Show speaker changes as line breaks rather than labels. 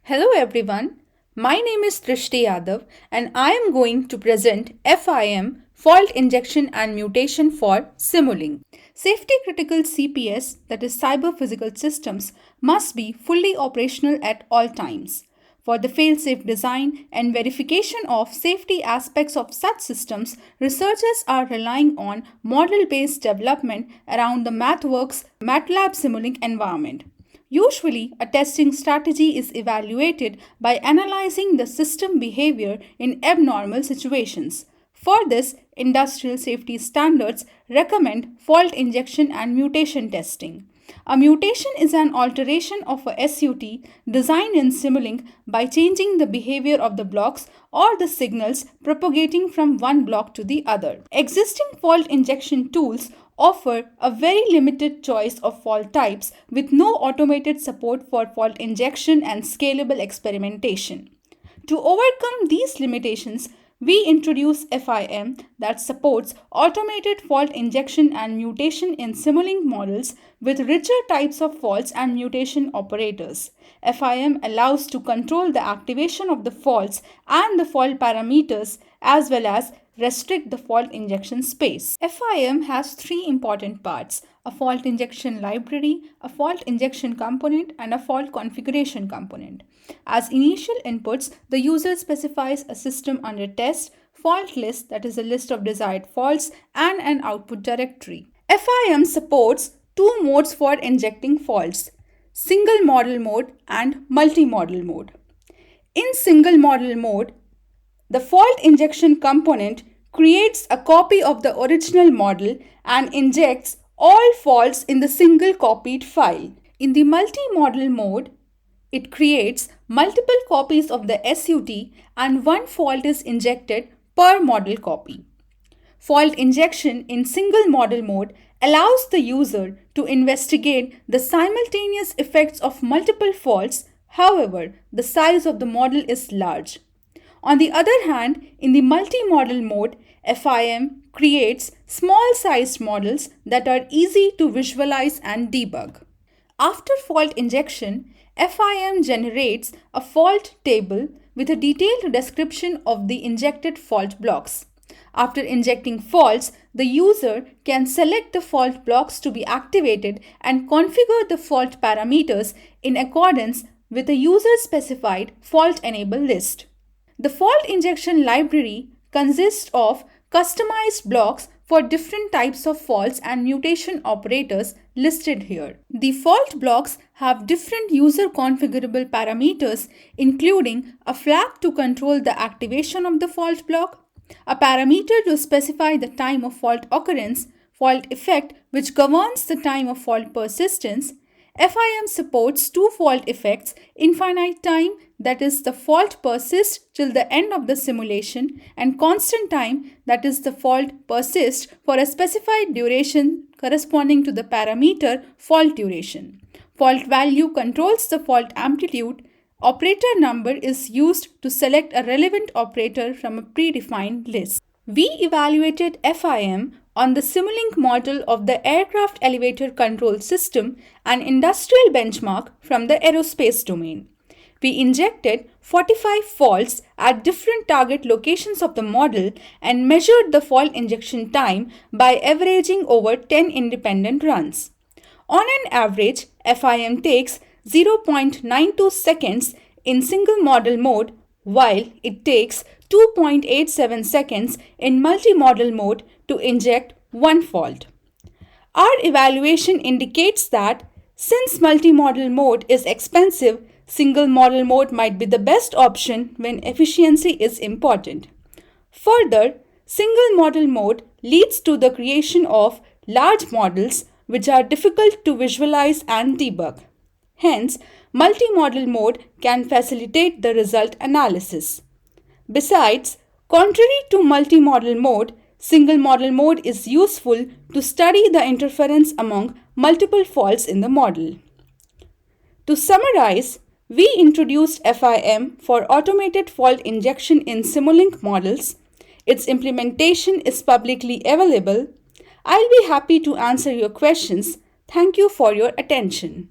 Hello everyone, my name is Trishti Yadav and I am going to present FIM fault injection and mutation for Simulink. Safety critical CPS, that is cyber physical systems, must be fully operational at all times. For the fail-safe design and verification of safety aspects of such systems, researchers are relying on model-based development around the MathWorks MATLAB Simulink environment. Usually, a testing strategy is evaluated by analyzing the system behavior in abnormal situations. For this, industrial safety standards recommend fault injection and mutation testing. A mutation is an alteration of a SUT designed in Simulink by changing the behavior of the blocks or the signals propagating from one block to the other. Existing fault injection tools offer a very limited choice of fault types with no automated support for fault injection and scalable experimentation. To overcome these limitations, we introduce FIM that supports automated fault injection and mutation in Simulink models with richer types of faults and mutation operators. FIM allows to control the activation of the faults and the fault parameters as well as restrict the fault injection space. FIM has three important parts: a fault injection library, a fault injection component, and a fault configuration component. As initial inputs, the user specifies a system under test, fault list, that is a list of desired faults, and an output directory. FIM supports two modes for injecting faults: single model mode and multi-model mode. In single model mode, the fault injection component creates a copy of the original model and injects all faults in the single copied file. In the multi-model mode, it creates multiple copies of the SUT and one fault is injected per model copy. Fault injection in single model mode allows the user to investigate the simultaneous effects of multiple faults. However, the size of the model is large. On the other hand, in the multi-model mode, FIM creates small-sized models that are easy to visualize and debug. After fault injection, FIM generates a fault table with a detailed description of the injected fault blocks. After injecting faults, the user can select the fault blocks to be activated and configure the fault parameters in accordance with the user-specified fault enable list. The fault injection library consists of customized blocks for different types of faults and mutation operators listed here. The fault blocks have different user configurable parameters, including a flag to control the activation of the fault block, a parameter to specify the time of fault occurrence, fault effect which governs the time of fault persistence. FIM supports two fault effects: infinite time, that is the fault persists till the end of the simulation, and constant time, that is the fault persists for a specified duration corresponding to the parameter fault duration. Fault value controls the fault amplitude. Operator number is used to select a relevant operator from a predefined list. We evaluated FIM on the Simulink model of the aircraft elevator control system, an industrial benchmark from the aerospace domain. We injected 45 faults at different target locations of the model and measured the fault injection time by averaging over 10 independent runs. On an average, FIM takes 0.92 seconds in single model mode, while it takes 2.87 seconds in multi-model mode to inject one fault. Our evaluation indicates that since multi-model mode is expensive, single model mode might be the best option when efficiency is important. Further, single model mode leads to the creation of large models which are difficult to visualize and debug. Hence, multi-model mode can facilitate the result analysis. Besides, contrary to multi-model mode, single model mode is useful to study the interference among multiple faults in the model. To summarize, we introduced FIM for automated fault injection in Simulink models. Its implementation is publicly available. I'll be happy to answer your questions. Thank you for your attention.